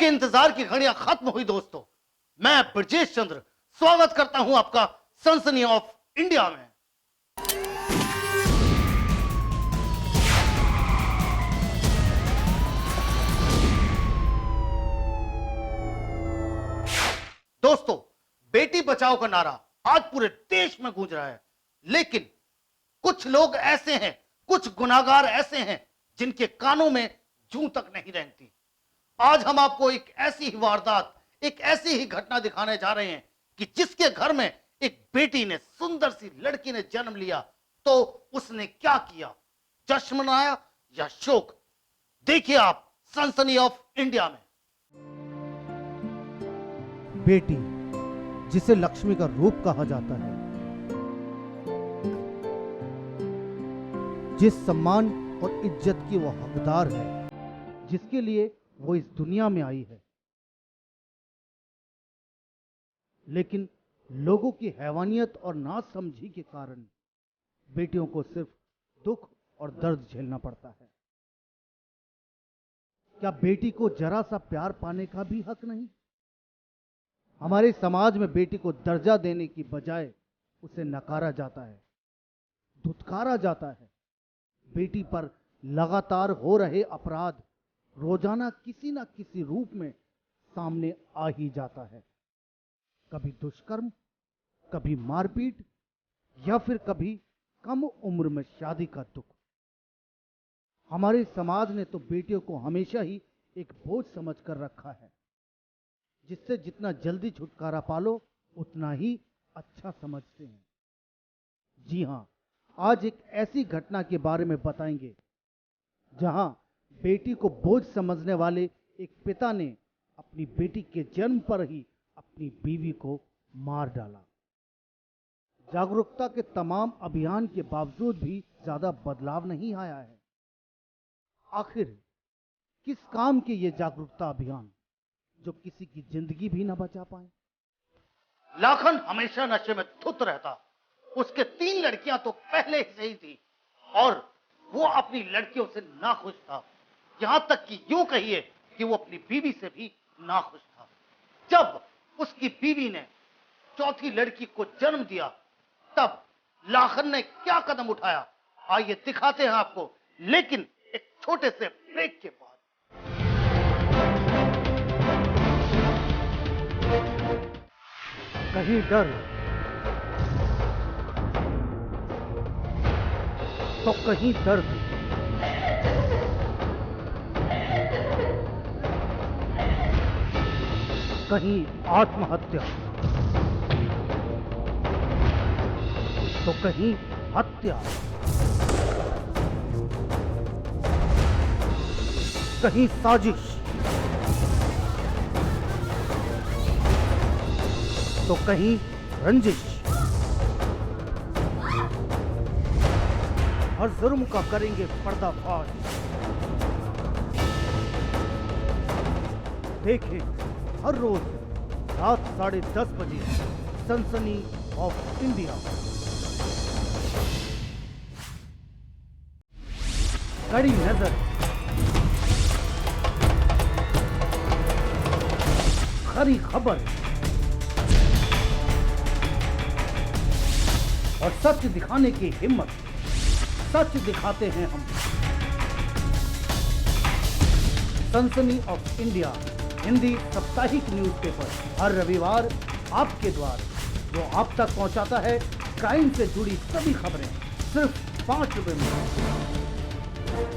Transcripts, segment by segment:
आपके इंतजार की घड़ियां खत्म हुई दोस्तों। मैं ब्रजेश चंद्र स्वागत करता हूं आपका सनसनी ऑफ इंडिया में। दोस्तों, बेटी बचाओ का नारा आज पूरे देश में गूंज रहा है, लेकिन कुछ लोग ऐसे हैं, कुछ गुनाहगार ऐसे हैं जिनके कानों में जूं तक नहीं रेंगती। आज हम आपको एक ऐसी ही वारदात, एक ऐसी ही घटना दिखाने जा रहे हैं कि जिसके घर में एक बेटी ने, सुंदर सी लड़की ने जन्म लिया तो उसने क्या किया, जश्न मनाया या शोक। देखिए आप सनसनी ऑफ इंडिया में। बेटी, जिसे लक्ष्मी का रूप कहा जाता है, जिस सम्मान और इज्जत की वो हकदार है, जिसके लिए वो इस दुनिया में आई है, लेकिन लोगों की हैवानियत और नासमझी के कारण बेटियों को सिर्फ दुख और दर्द झेलना पड़ता है। क्या बेटी को जरा सा प्यार पाने का भी हक नहीं? हमारे समाज में बेटी को दर्जा देने की बजाय उसे नकारा जाता है, धुतकारा जाता है। बेटी पर लगातार हो रहे अपराध रोजाना किसी न किसी रूप में सामने आ ही जाता है। कभी दुष्कर्म, कभी मारपीट, या फिर कभी कम उम्र में शादी का दुख। हमारे समाज ने तो बेटियों को हमेशा ही एक बोझ समझकर रखा है, जिससे जितना जल्दी छुटकारा पालो उतना ही अच्छा समझते हैं। जी हां, आज एक ऐसी घटना के बारे में बताएंगे जहां बेटी को बोझ समझने वाले एक पिता ने अपनी बेटी के जन्म पर ही अपनी बीवी को मार डाला। जागरूकता के तमाम अभियान के बावजूद भी ज्यादा बदलाव नहीं आया है। आखिर किस काम के ये जागरूकता अभियान जो किसी की जिंदगी भी ना बचा पाए? लाखन हमेशा नशे में धुत रहता। उसके 3 लड़कियां तो पहले से ही थी और वो अपनी लड़कियों से नाखुश था। यहां तक कि यूं कहिए कि वो अपनी बीवी से भी नाखुश था। जब उसकी बीवी ने चौथी लड़की को जन्म दिया, तब लाखन ने क्या कदम उठाया, आइए दिखाते हैं आपको, लेकिन एक छोटे से ब्रेक के बाद। कहीं डर तो कहीं दर्द, कहीं आत्महत्या तो कहीं हत्या, कहीं साजिश तो कहीं रंजिश। हर जुर्म का करेंगे पर्दाफाश। देखें हर रोज रात 10:30 बजे सनसनी ऑफ इंडिया। कड़ी नजर, खरी खबर और सच दिखाने की हिम्मत। सच दिखाते हैं हम। सनसनी ऑफ इंडिया हिंदी साप्ताहिक न्यूज़पेपर हर रविवार आपके द्वार, जो आप तक पहुंचाता है क्राइम से जुड़ी सभी खबरें सिर्फ 5 रुपए में।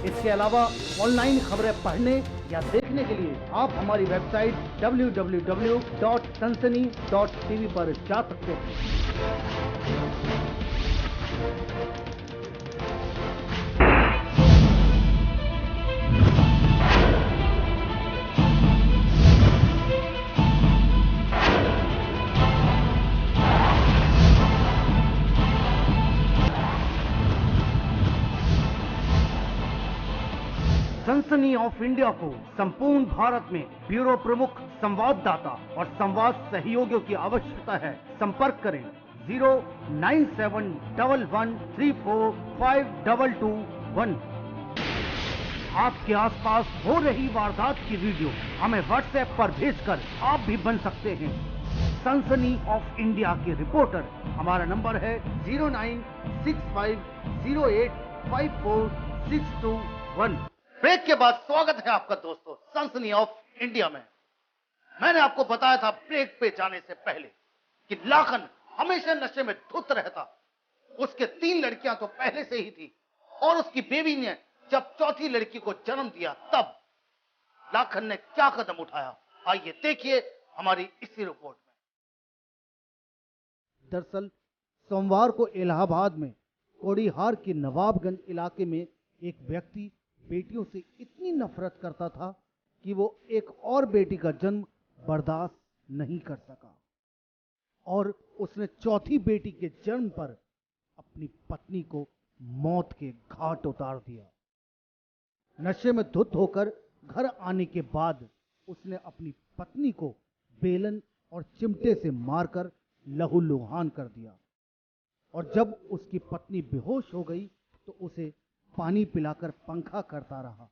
इसके अलावा ऑनलाइन खबरें पढ़ने या देखने के लिए आप हमारी वेबसाइट www.sansani.tv पर जा सकते हैं। सनसनी ऑफ इंडिया को संपूर्ण भारत में ब्यूरो प्रमुख, संवाददाता और संवाद सहयोगियों की आवश्यकता है। संपर्क करें 09711345221। आपके आसपास हो रही वारदात की वीडियो हमें व्हाट्सएप पर भेजकर आप भी बन सकते हैं सनसनी ऑफ इंडिया के रिपोर्टर। हमारा नंबर है 0965085461। ब्रेक के बाद स्वागत है आपका दोस्तों सनसनी ऑफ इंडिया में। मैंने आपको बताया था ब्रेक पे जाने से पहले कि लाखन हमेशा नशे में धुत रहता। उसके 3 लड़कियां तो पहले से ही थी और उसकी बेबी ने जब चौथी लड़की को जन्म दिया तब लाखन ने क्या कदम उठाया, आइए देखिए हमारी इसी रिपोर्ट में। दरअसल सोमवार को इलाहाबाद में कोड़ीहार के नवाबगंज इलाके में एक व्यक्ति बेटियों से इतनी नफरत करता था कि वो एक और बेटी का जन्म बर्दाश्त नहीं कर सका और उसने चौथी बेटी के जन्म पर अपनी पत्नी को मौत के घाट उतार दिया। नशे में धुत होकर घर आने के बाद उसने अपनी पत्नी को बेलन और चिमटे से मारकर लहूलुहान कर दिया और जब उसकी पत्नी बेहोश हो गई तो उसे पानी पिलाकर पंखा करता रहा।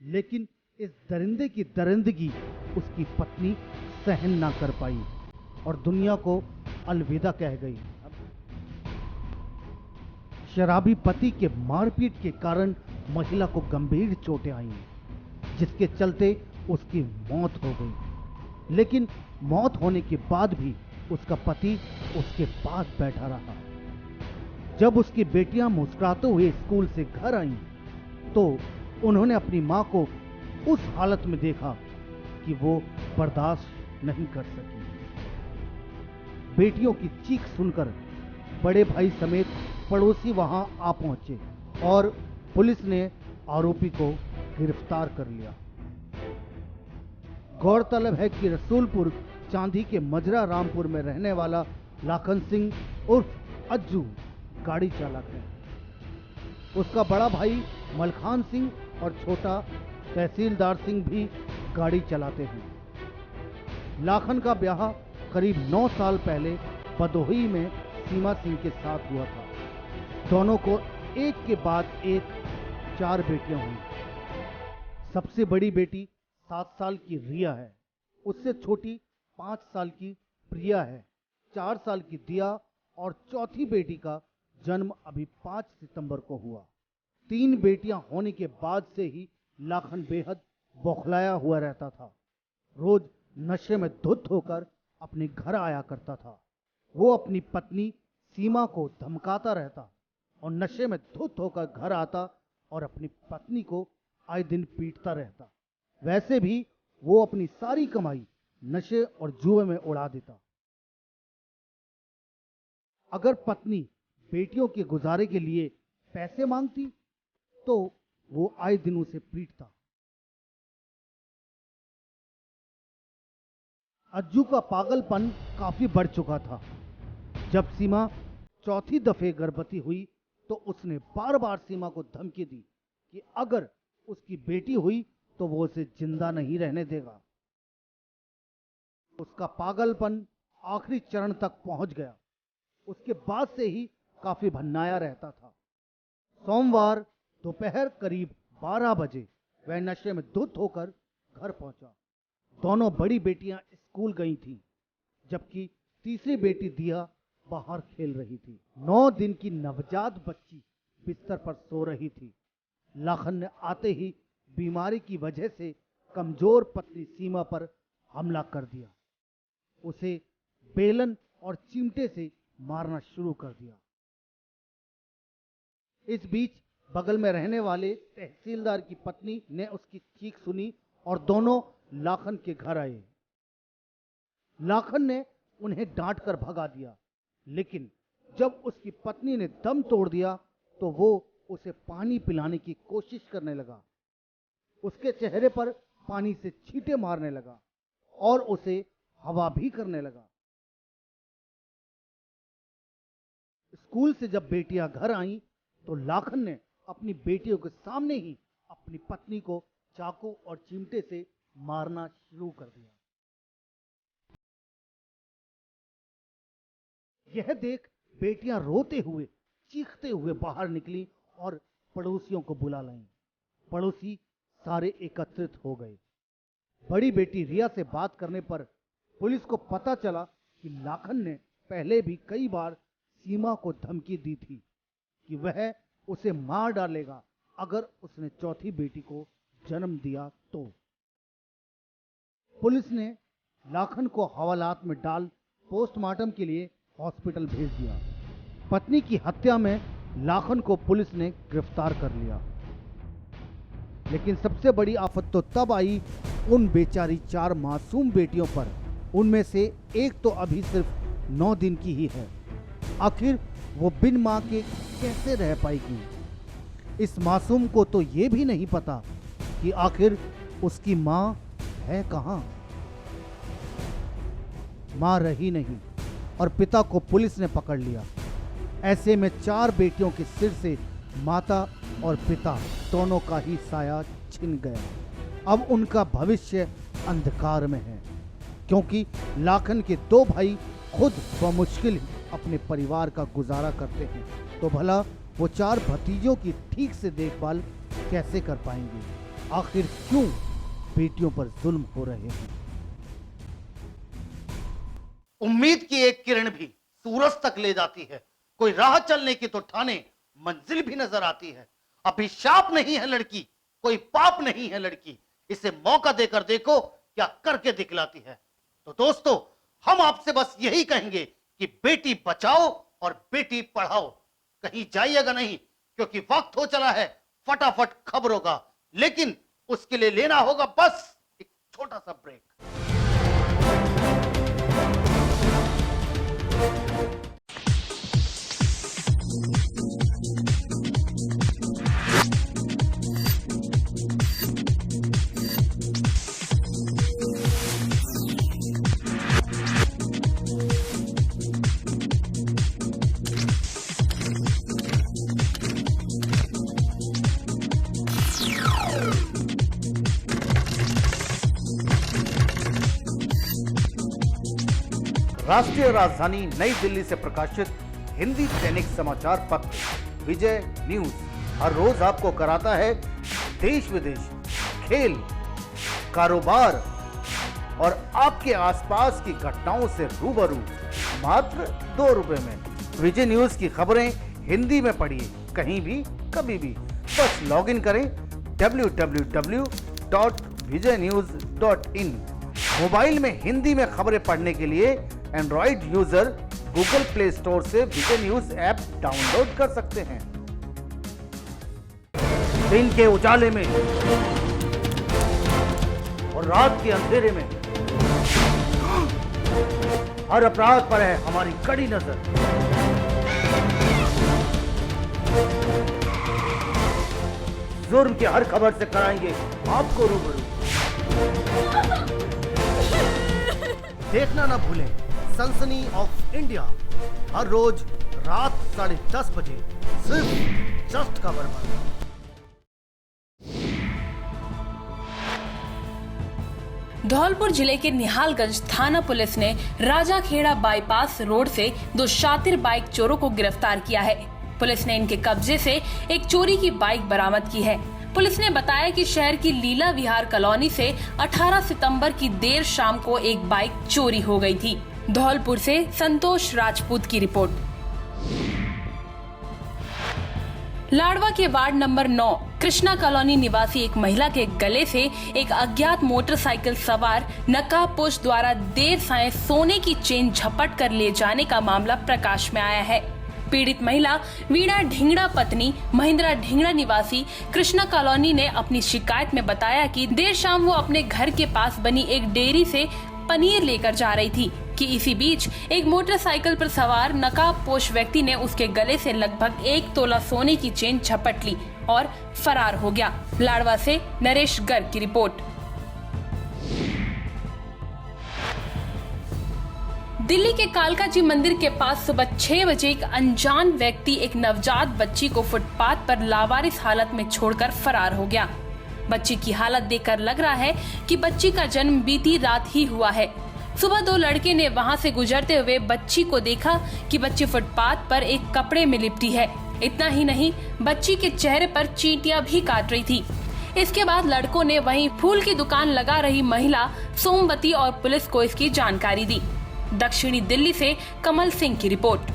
लेकिन इस दरिंदे की दरिंदगी उसकी पत्नी सहन ना कर पाई और दुनिया को अलविदा कह गई। शराबी पति के मारपीट के कारण महिला को गंभीर चोटें आईं, जिसके चलते उसकी मौत हो गई। लेकिन मौत होने के बाद भी उसका पति उसके पास बैठा रहा। जब उसकी बेटियां मुस्कुराते हुए स्कूल से घर आईं, तो उन्होंने अपनी मां को उस हालत में देखा कि वो बर्दाश्त नहीं कर सकी। बेटियों की चीख सुनकर बड़े भाई समेत पड़ोसी वहां आ पहुंचे और पुलिस ने आरोपी को गिरफ्तार कर लिया। गौरतलब है कि रसूलपुर चांदी के मजरा रामपुर में रहने वाला लाखन सिंह उर्फ अज्जू गाड़ी चालक है। उसका बड़ा भाई मलखान सिंह और छोटा तहसीलदार सिंह भी गाड़ी चलाते हैं। लाखन का ब्याह करीब 9 साल पहले भदोही में सीमा सिंह के साथ हुआ था। दोनों को एक के बाद एक 4 बेटियां हुई। सबसे बड़ी बेटी 7 साल की रिया है, उससे छोटी 5 साल की प्रिया है, 4 साल की दिया और चौथी बेटी का जन्म अभी 5 सितंबर को हुआ। 3 बेटियां होने के बाद से ही लाखन बेहद बौखलाया हुआ रहता था। रोज नशे में धुत होकर अपने घर आया करता था। वो अपनी पत्नी सीमा को धमकाता रहता और नशे में धुत होकर घर आता और अपनी पत्नी को आए दिन पीटता रहता। वैसे भी वो अपनी सारी कमाई नशे और जुए में उड़ा देता। अगर पत्नी बेटियों के गुजारे के लिए पैसे मांगती तो वो आए दिन उसे पीटता। अज्जू का पागलपन काफी बढ़ चुका था। जब सीमा चौथी दफे गर्भवती हुई तो उसने बार बार सीमा को धमकी दी कि अगर उसकी बेटी हुई तो वो उसे जिंदा नहीं रहने देगा। उसका पागलपन आखिरी चरण तक पहुंच गया। उसके बाद से ही काफी भन्नाया रहता था। सोमवार दोपहर करीब 12 बजे वह नशे में धुत होकर घर पहुंचा। दोनों बड़ी बेटियां स्कूल गई थीं, जबकि तीसरी बेटी दिया बाहर खेल रही थी। 9 दिन की नवजात बच्ची बिस्तर पर सो रही थी। लाखन ने आते ही बीमारी की वजह से कमजोर पत्नी सीमा पर हमला कर दिया। उसे बेलन और चिमटे से मारना शुरू कर दिया। इस बीच बगल में रहने वाले तहसीलदार की पत्नी ने उसकी चीख सुनी और दोनों लाखन के घर आए। लाखन ने उन्हें डांटकर भगा दिया, लेकिन जब उसकी पत्नी ने दम तोड़ दिया तो वो उसे पानी पिलाने की कोशिश करने लगा। उसके चेहरे पर पानी से छींटे मारने लगा और उसे हवा भी करने लगा। स्कूल से जब बेटियां घर आईं तो लाखन ने अपनी बेटियों के सामने ही अपनी पत्नी को चाकू और चिमटे से मारना शुरू कर दिया। यह देख बेटियां रोते हुए चीखते हुए बाहर निकली और पड़ोसियों को बुला लाईं। पड़ोसी सारे एकत्रित हो गए। बड़ी बेटी रिया से बात करने पर पुलिस को पता चला कि लाखन ने पहले भी कई बार सीमा को धमकी दी थी कि वह उसे मार डालेगा अगर उसने चौथी बेटी को जन्म दिया तो। पुलिस ने लाखन को हवालात में डाल पोस्टमार्टम के लिए हॉस्पिटल भेज दिया। पत्नी की हत्या में लाखन को पुलिस ने गिरफ्तार कर लिया। लेकिन सबसे बड़ी आफत तो तब आई उन बेचारी 4 मासूम बेटियों पर। उनमें से एक तो अभी सिर्फ 9 दिन की ही है। आखिर वो बिन मां के कैसे रह पाएगी? इस मासूम को तो ये भी नहीं पता कि आखिर उसकी मां है कहां। मां रही नहीं और पिता को पुलिस ने पकड़ लिया। ऐसे में 4 बेटियों के सिर से माता और पिता दोनों का ही साया छिन गया। अब उनका भविष्य अंधकार में है, क्योंकि लाखन के 2 भाई खुद बमुश्किल अपने परिवार का गुजारा करते हैं, तो भला वो 4 भतीजों की ठीक से देखभाल कैसे कर पाएंगे? आखिर क्यों बेटियों पर जुल्म हो रहे हैं? उम्मीद की एक किरण भी सूरज तक ले जाती है। कोई राह चलने की तो ठाने मंजिल भी नजर आती है। अभिशाप नहीं है लड़की, कोई पाप नहीं है लड़की। इसे मौका देकर देखो क्या करके दिखलाती है। तो दोस्तों, हम आपसे बस यही कहेंगे कि बेटी बचाओ और बेटी पढ़ाओ। कहीं जाइएगा नहीं, क्योंकि वक्त हो चला है फटाफट खबरों का। लेकिन उसके लिए लेना होगा बस एक छोटा सा ब्रेक। राष्ट्रीय राजधानी नई दिल्ली से प्रकाशित हिंदी दैनिक समाचार पत्र विजय न्यूज हर रोज आपको कराता है देश विदेश, खेल, कारोबार और आपके आसपास की घटनाओं से रूबरू मात्र 2 रुपए में। विजय न्यूज की खबरें हिंदी में पढ़िए कहीं भी कभी भी। बस लॉगिन करें www.vijaynews.in। मोबाइल में हिंदी में खबरें पढ़ने के लिए Android user Google play store से विजय न्यूज ऐप डाउनलोड कर सकते हैं। दिन के उजाले में और रात के अंधेरे में हर अपराध पर है हमारी कड़ी नजर। जुर्म की हर खबर से कराएंगे आपको रूबरू। देखना ना भूलें सनसनी ऑफ इंडिया हर रोज रात 10:30 बजे सिर्फ जस्ट खबर पर। धौलपुर जिले के निहालगंज थाना पुलिस ने राजाखेड़ा बाईपास रोड से 2 शातिर बाइक चोरों को गिरफ्तार किया है। पुलिस ने इनके कब्जे से एक चोरी की बाइक बरामद की है। पुलिस ने बताया कि शहर की लीला विहार कॉलोनी से 18 सितंबर की देर शाम को एक बाइक चोरी हो गई थी। धौलपुर से संतोष राजपूत की रिपोर्ट। लाडवा के वार्ड नंबर 9 कृष्णा कॉलोनी निवासी एक महिला के गले से एक अज्ञात मोटरसाइकिल सवार नकाबपोश द्वारा देर सायं सोने की चेन झपट कर ले जाने का मामला प्रकाश में आया है। पीड़ित महिला वीणा ढिंगड़ा पत्नी महिंद्रा ढिंगड़ा निवासी कृष्णा कॉलोनी ने अपनी शिकायत में बताया कि देर शाम वो अपने घर के पास बनी एक डेयरी से पनीर लेकर जा रही थी कि इसी बीच एक मोटरसाइकिल पर सवार नकाबपोश व्यक्ति ने उसके गले से लगभग 1 तोला सोने की चेन झपट ली और फरार हो गया। लाडवा से नरेश गर्ग की रिपोर्ट। दिल्ली के कालका जी मंदिर के पास सुबह 6 बजे एक अनजान व्यक्ति एक नवजात बच्ची को फुटपाथ पर लावारिस हालत में छोड़कर फरार हो गया। बच्ची की हालत देखकर लग रहा है कि बच्ची का जन्म बीती रात ही हुआ है। सुबह 2 लड़के ने वहां से गुजरते हुए बच्ची को देखा कि बच्ची फुटपाथ पर एक कपड़े में लिपटी है। इतना ही नहीं, बच्ची के चेहरे पर चींटियां भी काट रही थी। इसके बाद लड़कों ने वहीं फूल की दुकान लगा रही महिला सोमवती और पुलिस को इसकी जानकारी दी। दक्षिणी दिल्ली से कमल सिंह की रिपोर्ट।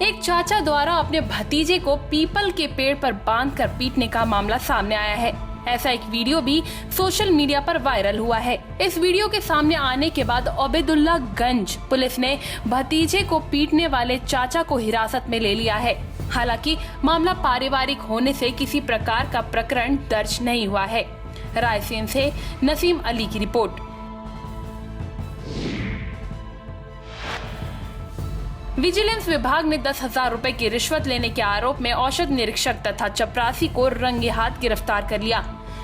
एक चाचा द्वारा अपने भतीजे को पीपल के पेड़ पर बांधकर पीटने का मामला सामने आया है। ऐसा एक वीडियो भी सोशल मीडिया पर वायरल हुआ है। इस वीडियो के सामने आने के बाद ओबेदुल्लागंज पुलिस ने भतीजे को पीटने वाले चाचा को हिरासत में ले लिया है। हालांकि मामला पारिवारिक होने से किसी प्रकार का प्रकरण दर्ज नहीं हुआ है। रायसेन से नसीम अली की रिपोर्ट। विजिलेंस विभाग ने 10,000 रुपए की रिश्वत लेने के आरोप में औषध निरीक्षक तथा चपरासी को रंगे हाथ गिरफ्तार कर लिया।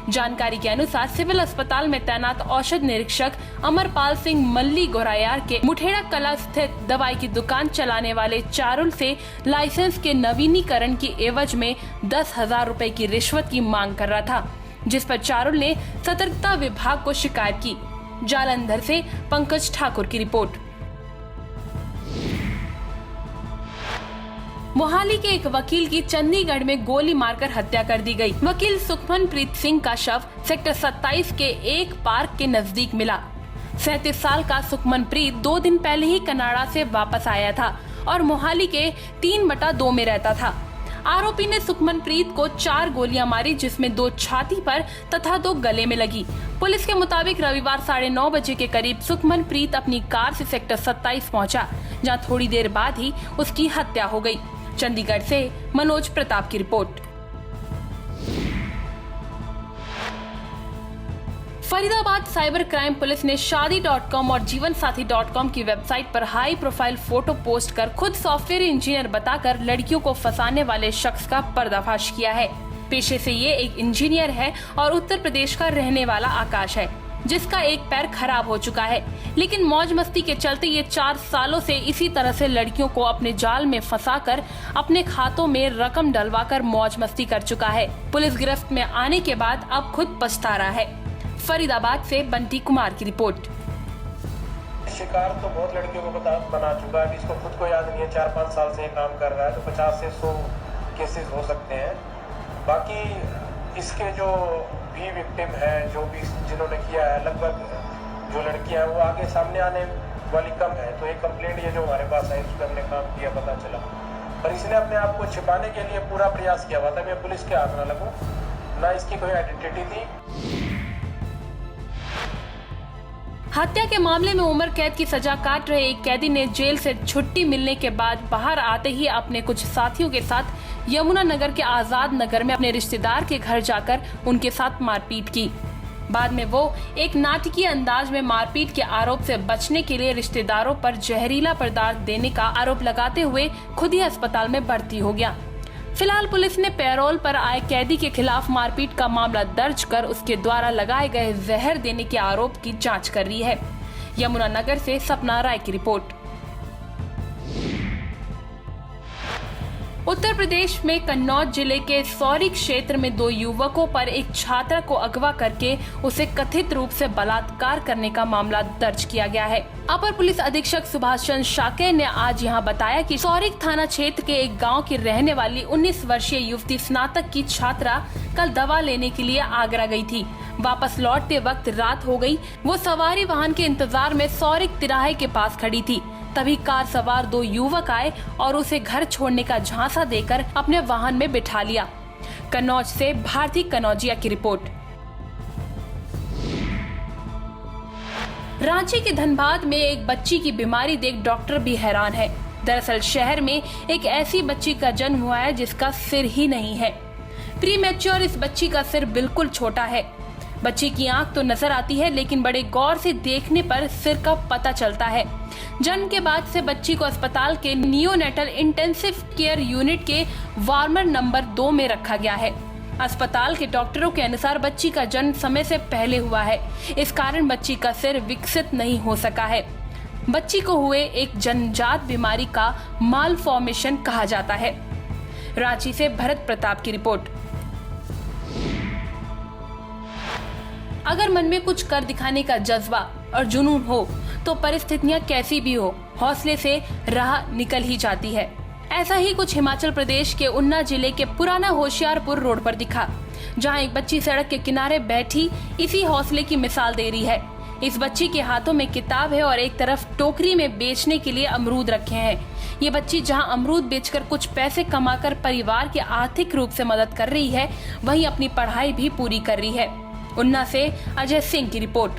जानकारी के अनुसार सिविल अस्पताल में तैनात औषध निरीक्षक अमरपाल सिंह मल्ली गोरायार के मुठेड़ा कला स्थित दवाई की दुकान चलाने वाले चारुल से लाइसेंस के नवीनीकरण की एवज में 10,000 रुपए की रिश्वत की मांग कर रहा था, जिस पर चारुल ने सतर्कता विभाग को शिकायत की। जालंधर से पंकज ठाकुर की रिपोर्ट। मोहाली के एक वकील की चंडीगढ़ में गोली मारकर हत्या कर दी गई। वकील सुखमनप्रीत सिंह का शव सेक्टर 27 के एक पार्क के नजदीक मिला। 37 साल का सुखमनप्रीत 2 दिन पहले ही कनाडा से वापस आया था और मोहाली के 3/2 में रहता था। आरोपी ने सुखमनप्रीत को 4 गोलियां मारी, जिसमें 2 छाती पर तथा 2 गले में लगी। पुलिस के मुताबिक रविवार 9:30 बजे के करीब सुखमनप्रीत अपनी कार से सेक्टर 27 पहुंचा, जहां थोड़ी देर बाद ही उसकी हत्या हो गई। चंडीगढ़ से मनोज प्रताप की report. Faridabad cyber crime police ने शादी.com और जीवनसाथी.com की वेबसाइट पर हाई प्रोफाइल फोटो पोस्ट कर खुद सॉफ्टवेयर इंजीनियर बताकर लड़कियों को फंसाने वाले शख्स का पर्दाफाश किया है। पेशे से ये एक इंजीनियर है और उत्तर प्रदेश का रहने वाला आकाश है, जिसका एक पैर खराब हो चुका है। लेकिन मौज मस्ती के चलते ये 4 सालों से इसी तरह से लड़कियों को अपने जाल में फंसाकर अपने खातों में रकम डलवाकर मौज मस्ती कर चुका है। पुलिस गिरफ्त में आने के बाद अब खुद पछता रहा है। फरीदाबाद से बंटी कुमार की रिपोर्ट। शिकार तो बहुत लड़कियों को बना चुका है। इसको खुद को याद नहीं है, 4-5 साल से काम कर रहा है, तो 50 से 100 केसेस हो सकते हैं। बाकी इसके जो भी विक्टिम है, जो भी जिन्होंने किया है, लगभग जो लड़कियां हैं वो आगे सामने आने वाली कम है। तो एक कंप्लेंट ये जो हमारे पास है, इस पर हमने काम किया, पता चला, पर इसने अपने आप को छिपाने के लिए पूरा प्रयास किया हुआ था। मैं पुलिस के हाथ ना लगूं, ना इसकी कोई आइडेंटिटी थी। हत्या के मामले में उम्र कैद की सजा काट रहे एक कैदी ने जेल से छुट्टी मिलने के बाद बाहर आते ही अपने कुछ साथियों के साथ यमुनानगर के आजाद नगर में अपने रिश्तेदार के घर जाकर उनके साथ मारपीट की। बाद में वो एक नाटकीय अंदाज में मारपीट के आरोप से बचने के लिए रिश्तेदारों पर जहरीला पदार्थ देने का आरोप लगाते हुए खुद ही अस्पताल में भर्ती हो गया। फिलहाल पुलिस ने पैरोल पर आए कैदी के खिलाफ मारपीट का मामला दर्ज कर उसके द्वारा लगाए गए जहर देने के आरोप की जांच कर रही है। यमुनानगर से सपना राय की रिपोर्ट। उत्तर प्रदेश में कन्नौज जिले के सौरी क्षेत्र में 2 युवकों पर एक छात्रा को अगवा करके उसे कथित रूप से बलात्कार करने का मामला दर्ज किया गया है। अपर पुलिस अधीक्षक सुभाष चंद्र शाके ने आज यहां बताया कि सौरिक थाना क्षेत्र के एक गांव की रहने वाली 19 वर्षीय युवती स्नातक की छात्रा कल दवा लेने के लिए आगरा गई थी। वापस लौटते वक्त रात हो गई। वो सवारी वाहन के इंतजार में सौरिक तिराहे के पास खड़ी थी। तभी कार सवार 2 युवक आए और उसे घर छोड़ने का झांसा देकर अपने वाहन में बिठा लिया। कन्नौज से भारती कनौजिया की रिपोर्ट। रांची के धनबाद में एक बच्ची की बीमारी देख डॉक्टर भी हैरान है। दरअसल शहर में एक ऐसी बच्ची का जन्म हुआ है जिसका सिर ही नहीं है। प्रीमैच्योर इस बच्ची का सिर बिल्कुल छोटा है। बच्ची की आंख तो नजर आती है, लेकिन बड़े गौर से देखने पर सिर का पता चलता है। जन्म के बाद से बच्ची को अस्पताल के नियोनेटल इंटेंसिव केयर यूनिट के वार्मर नंबर 2 में रखा गया है। अस्पताल के डॉक्टरों के अनुसार बच्ची का जन्म समय से पहले हुआ है, इस कारण बच्ची का सिर विकसित नहीं हो सका है। बच्ची को हुए एक जन्मजात बीमारी का मालफॉर्मेशन कहा जाता है। रांची से भरत प्रताप की रिपोर्ट। अगर मन में कुछ कर दिखाने का जज्बा और जुनून हो तो परिस्थितियां कैसी भी हो, हौसले से राह निकल ही जाती है। ऐसा ही कुछ हिमाचल प्रदेश के उन्ना जिले के पुराना होशियारपुर रोड पर दिखा, जहां एक बच्ची सड़क के किनारे बैठी इसी हौसले की मिसाल दे रही है। इस बच्ची के हाथों में किताब है और एक तरफ टोकरी में बेचने के लिए अमरूद रखे हैं। ये बच्ची जहां अमरूद बेचकर कुछ पैसे कमाकर परिवार की आर्थिक रूप से मदद कर रही है, वहीं अपनी पढ़ाई भी पूरी कर रही है। उन्ना से अजय सिंह की रिपोर्ट।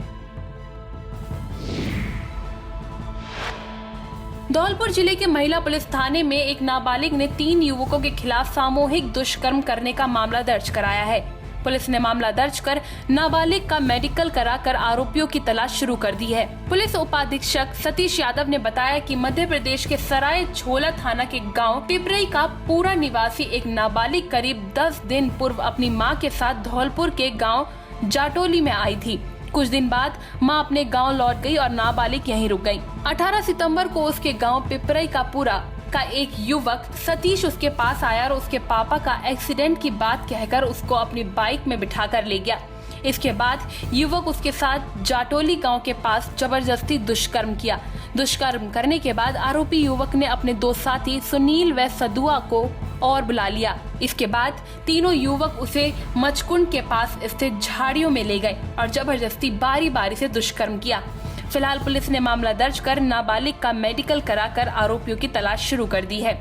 धौलपुर जिले के महिला पुलिस थाने में एक नाबालिग ने 3 युवकों के खिलाफ सामूहिक दुष्कर्म करने का मामला दर्ज कराया है। पुलिस ने मामला दर्ज कर नाबालिग का मेडिकल कराकर आरोपियों की तलाश शुरू कर दी है। पुलिस उपाधीक्षक सतीश यादव ने बताया कि मध्य प्रदेश के सराय झोला थाना के गांव पिपरई का पूरा निवासी एक नाबालिग करीब 10 दिन पूर्व अपनी मां के साथ धौलपुर के गांव जाटोली में आई थी। कुछ दिन बाद मां अपने गांव लौट गई और नाबालिग यहीं रुक गई। 18 सितंबर को उसके गांव पिपरई का पूरा का एक युवक सतीश उसके पास आया और उसके पापा का एक्सीडेंट की बात कहकर उसको अपनी बाइक में बिठाकर ले गया। इसके बाद युवक उसके साथ जाटोली गांव के पास जबरदस्ती दुष्कर्म किया। दुष्कर्म करने के बाद आरोपी युवक ने अपने 2 साथी सुनील व सदुआ को और बुला लिया। इसके बाद तीनों युवक उसे मचकुंड के पास स्थित झाड़ियों में ले गए और जबरदस्ती बारी बारी से दुष्कर्म किया। फिलहाल पुलिस ने मामला दर्ज कर नाबालिग का मेडिकल कराकर आरोपियों की तलाश शुरू कर दी है।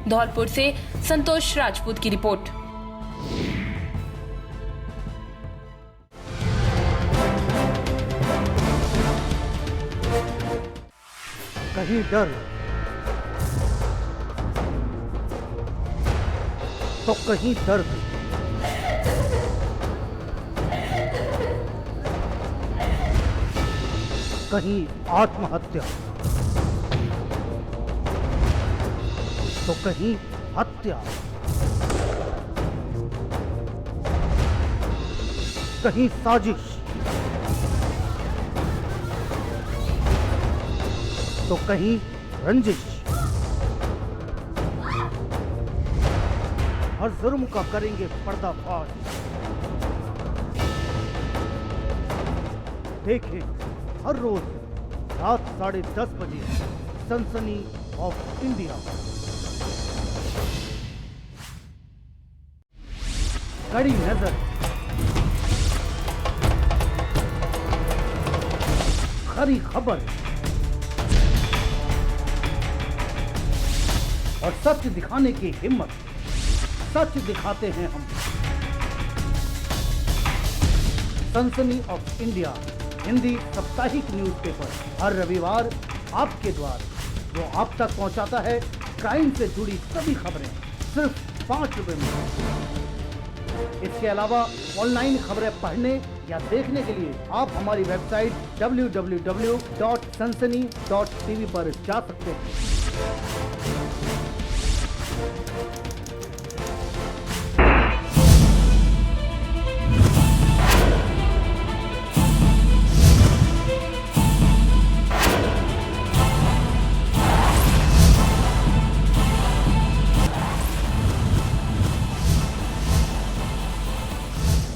धौलपुर से संतोष राजपूत की रिपोर्ट। कहीं डर तो कहीं दर्द, कहीं आत्महत्या तो कहीं हत्या, कहीं साजिश तो कहीं रंजिश। हर जुर्म का करेंगे पर्दाफाश। देखें हर रोज रात 10:30 बजे सनसनी ऑफ इंडिया। कड़ी नजर, खरी खबर और सच दिखाने की हिम्मत। सच दिखाते हैं हम। सनसनी ऑफ इंडिया हिंदी साप्ताहिक न्यूज़पेपर हर रविवार आपके द्वार, जो आप तक पहुंचाता है क्राइम से जुड़ी सभी खबरें सिर्फ 5 रुपए में। इसके अलावा ऑनलाइन खबरें पढ़ने या देखने के लिए आप हमारी वेबसाइट www.sansani.tv पर जा सकते हैं।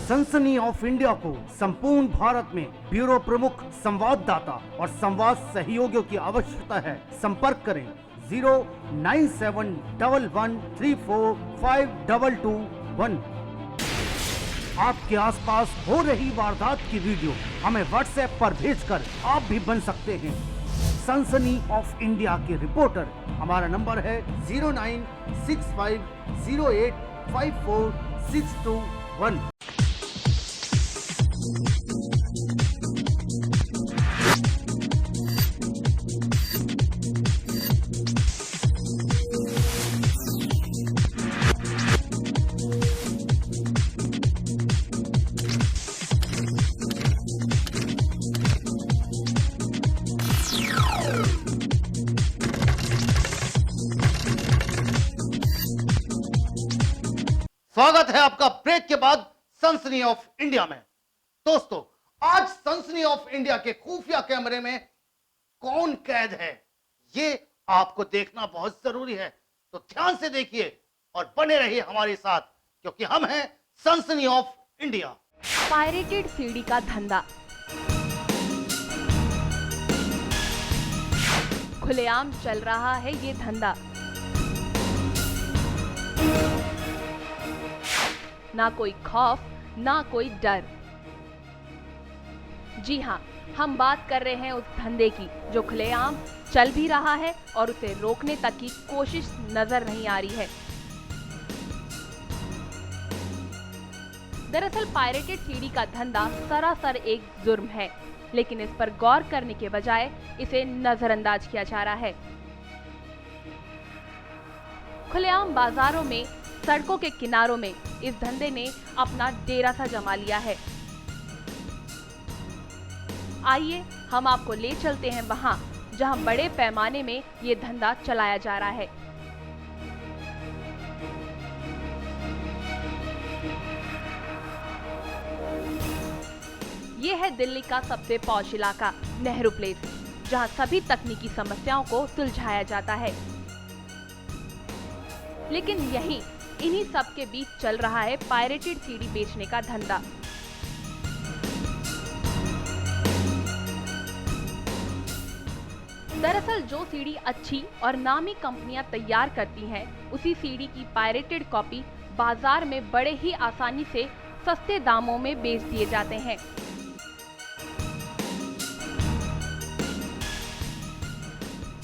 सनसनी ऑफ इंडिया को संपूर्ण भारत में ब्यूरो प्रमुख संवाददाता और संवाद सहयोगियों की आवश्यकता है। संपर्क करें 09711345221। आपके आसपास हो रही वारदात की वीडियो हमें व्हाट्सएप पर भेजकर आप भी बन सकते हैं सनसनी ऑफ इंडिया के रिपोर्टर। हमारा नंबर है 09650854621। स्वागत है आपका ब्रेक के बाद सनसनी ऑफ इंडिया में। दोस्तों, आज सनसनी ऑफ इंडिया के खुफिया कैमरे में कौन कैद है, ये आपको देखना बहुत जरूरी है। तो ध्यान से देखिए और बने रहिए हमारे साथ, क्योंकि हम हैं सनसनी ऑफ इंडिया। पायरेटेड सीडी का धंधा, खुलेआम चल रहा है ये धंधा। ना कोई खौफ, ना कोई डर। जी हाँ, हम बात कर रहे हैं उस धंधे की जो खुलेआम चल भी रहा है और उसे रोकने तक की कोशिश नजर नहीं आ रही है। दरअसल पायरेटेड सीडी का धंधा सरासर एक जुर्म है, लेकिन इस पर गौर करने के बजाय इसे नजरअंदाज किया जा रहा है। खुलेआम बाजारों में, सड़कों के किनारों में इस धंधे ने अपना डेरा सा जमा लिया है। आइए हम आपको ले चलते हैं वहां जहां बड़े पैमाने में ये धंधा चलाया जा रहा है। ये है दिल्ली का सबसे पॉश इलाका नेहरू प्लेस, जहां सभी तकनीकी समस्याओं को सुलझाया जाता है। लेकिन इन्हीं सब के बीच चल रहा है पायरेटेड सीडी बेचने का धंधा। दरअसल जो सीडी अच्छी और नामी कंपनियां तैयार करती हैं, उसी सीडी की पायरेटेड कॉपी बाजार में बड़े ही आसानी से सस्ते दामों में बेच दिए जाते हैं।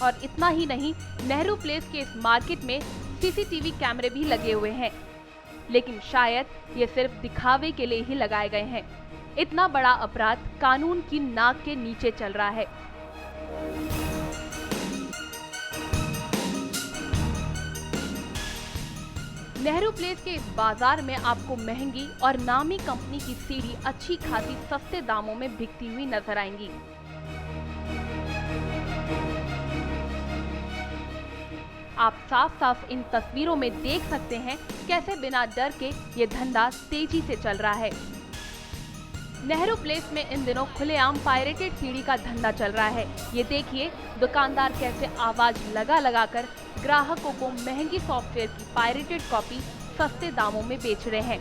और इतना ही नहीं, नेहरू प्लेस के इस मार्केट में सीसीटीवी कैमरे भी लगे हुए हैं, लेकिन शायद ये सिर्फ दिखावे के लिए ही लगाए गए हैं। इतना बड़ा अपराध कानून की नाक के नीचे चल रहा है। नेहरू प्लेस के इस बाजार में आपको महंगी और नामी कंपनी की सीडी अच्छी खासी सस्ते दामों में बिकती हुई नजर आएंगी। आप साफ साफ इन तस्वीरों में देख सकते हैं कैसे बिना डर के ये धंधा तेजी से चल रहा है। नेहरू प्लेस में इन दिनों खुलेआम पायरेटेड सीडी का धंधा चल रहा है। ये देखिए दुकानदार कैसे आवाज लगा लगाकर ग्राहकों को महंगी सॉफ्टवेयर की पायरेटेड कॉपी सस्ते दामों में बेच रहे हैं।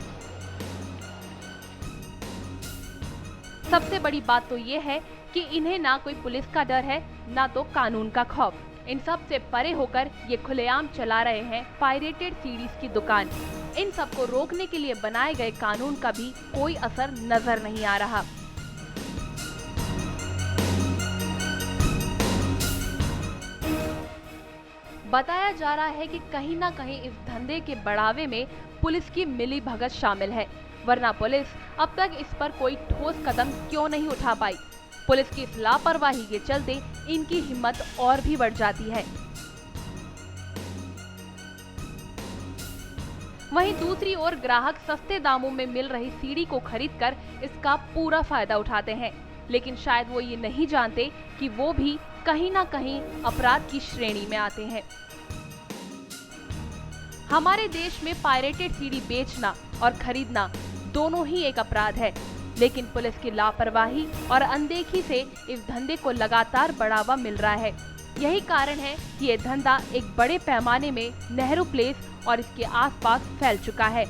सबसे बड़ी बात तो ये है कि इन्हें ना कोई पुलिस का डर है, ना तो कानून का खौफ। इन सब से परे होकर ये खुलेआम चला रहे हैं पायरेटेड सीडीज की दुकान। इन सब को रोकने के लिए बनाए गए कानून का भी कोई असर नजर नहीं आ रहा। बताया जा रहा है कि कहीं ना कहीं इस धंधे के बढ़ावे में पुलिस की मिली भगत शामिल है, वरना पुलिस अब तक इस पर कोई ठोस कदम क्यों नहीं उठा पाई। पुलिस की इस लापरवाही के चलते इनकी हिम्मत और भी बढ़ जाती है। वहीं दूसरी ओर ग्राहक सस्ते दामों में मिल रही सीडी को खरीदकर इसका पूरा फायदा उठाते हैं, लेकिन शायद वो ये नहीं जानते कि वो भी कहीं ना कहीं अपराध की श्रेणी में आते हैं। हमारे देश में पायरेटेड सीडी बेचना और खरीदना दोनों ही एक अपराध है, लेकिन पुलिस की लापरवाही और अनदेखी से इस धंधे को लगातार बढ़ावा मिल रहा है। यही कारण है कि ये धंधा एक बड़े पैमाने में नेहरू प्लेस और इसके आसपास फैल चुका है।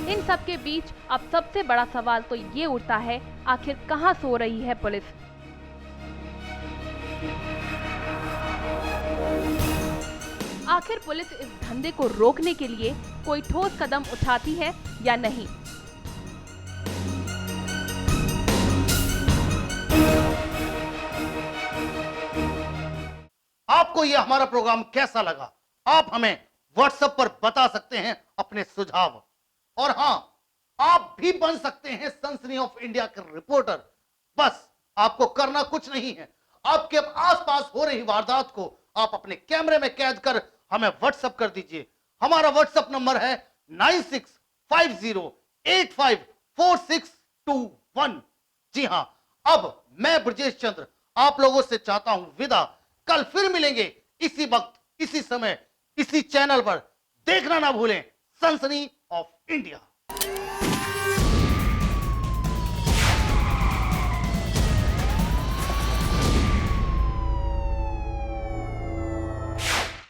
इन सब के बीच अब सबसे बड़ा सवाल तो ये उठता है, आखिर कहां सो रही है पुलिस? आखिर पुलिस इस धंधे को रोकने के लिए कोई ठोस कदम उठाती है या नहीं? आपको यह हमारा प्रोग्राम कैसा लगा? आप हमें व्हाट्सएप पर बता सकते हैं अपने सुझाव। और हां, आप भी बन सकते हैं सनसनी ऑफ इंडिया के रिपोर्टर। बस आपको करना कुछ नहीं है, आपके आसपास हो रही वारदात को आप अपने कैमरे में कैद कर हमें व्हाट्सएप कर दीजिए। हमारा व्हाट्सएप नंबर है 9650854621। जी हां, अब मैं ब्रजेश चंद्र आप लोगों से चाहता हूं विदा। कल फिर मिलेंगे इसी वक्त, इसी समय, इसी चैनल पर। देखना ना भूलें सनसनी ऑफ इंडिया।